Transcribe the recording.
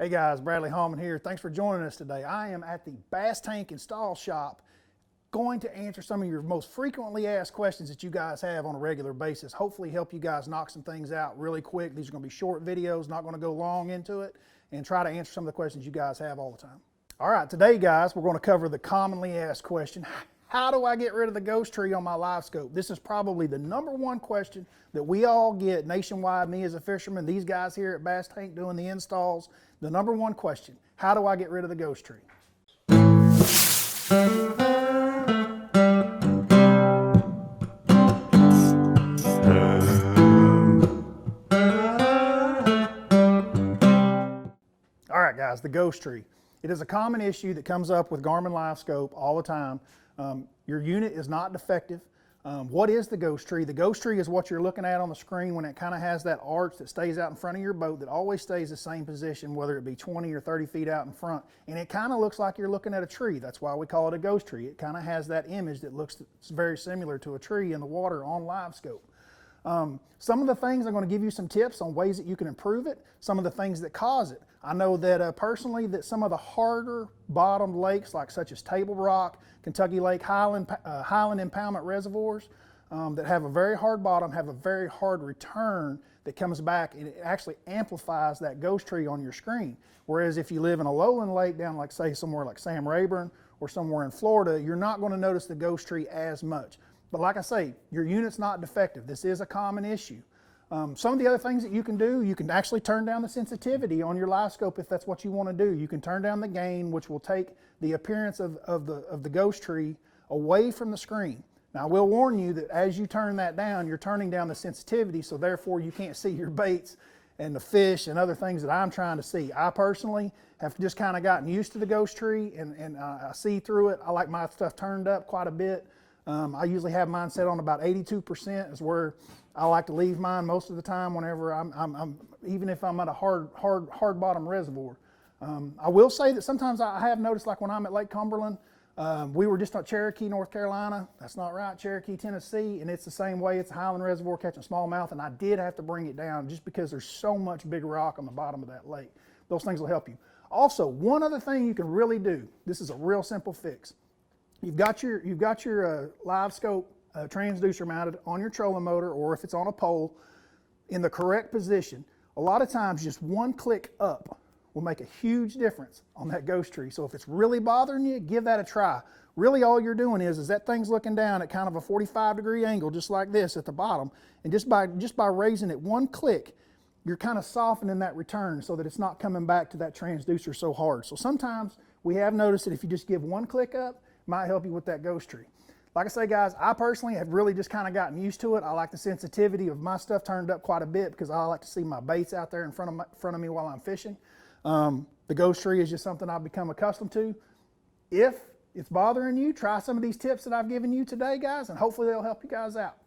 Hey guys, Bradley Hallman here. Thanks for joining us today. I am at the Bass Tank Install Shop going to answer some of your most frequently asked questions that you guys have on a regular basis. Hopefully help you guys knock some things out really quick. These are going to be short videos, not going to go long into it, and try to answer some of the questions you guys have all the time. All right, today guys, we're going to cover the commonly asked question. How do I get rid of the ghost tree on my Livescope? This is probably the #1 question that we all get nationwide, me as a fisherman, these guys here at Bass Tank doing the installs. The #1 question, how do I get rid of the ghost tree? All right guys, the ghost tree. It is a common issue that comes up with Garmin Livescope all the time. Your unit is not defective. What is the ghost tree? The ghost tree is what you're looking at on the screen when it kind of has that arch that stays out in front of your boat that always stays the same position, whether it be 20 or 30 feet out in front. And it kind of looks like you're looking at a tree. That's why we call it a ghost tree. It kind of has that image that looks very similar to a tree in the water on Livescope. Some of the things, I'm going to give you some tips on ways that you can improve it, some of the things that cause it. I know that personally that some of the harder bottomed lakes, like such as Table Rock, Kentucky Lake, Highland impoundment reservoirs that have a very hard bottom, have a very hard return that comes back, and it actually amplifies that ghost tree on your screen. Whereas if you live in a lowland lake down like say somewhere like Sam Rayburn or somewhere in Florida, you're not going to notice the ghost tree as much. But like I say, your unit's not defective. This is a common issue. Some of the other things that you can do, you can actually turn down the sensitivity on your Livescope if that's what you want to do. You can turn down the gain, which will take the appearance of the ghost tree away from the screen. Now I will warn you that as you turn that down, you're turning down the sensitivity, so therefore you can't see your baits and the fish and other things that I'm trying to see. I personally have just kind of gotten used to the ghost tree and I see through it. I like my stuff turned up quite a bit. I usually have mine set on about 82% is where I like to leave mine most of the time whenever even if I'm at a hard bottom reservoir. I will say that sometimes I have noticed, like when I'm at Lake Cumberland, we were just on Cherokee, North Carolina. That's not right, Cherokee, Tennessee, and it's the same way. It's a Highland reservoir catching smallmouth, and I did have to bring it down just because there's so much big rock on the bottom of that lake. Those things will help you. Also, one other thing you can really do, this is a real simple fix. You've got your Livescope transducer mounted on your trolling motor, or if it's on a pole, in the correct position. A lot of times just one click up will make a huge difference on that ghost tree. So if it's really bothering you, give that a try. Really all you're doing is that thing's looking down at kind of a 45-degree angle, just like this at the bottom, and just by raising it one click, you're kind of softening that return so that it's not coming back to that transducer so hard. So sometimes we have noticed that if you just give one click up, it might help you with that ghost tree. Like I say guys, I personally have really just kind of gotten used to it. I like the sensitivity of my stuff turned up quite a bit because I like to see my baits out there in front of me while I'm fishing. The ghost tree is just something I've become accustomed to. If it's bothering you, try some of these tips that I've given you today guys, and hopefully they'll help you guys out.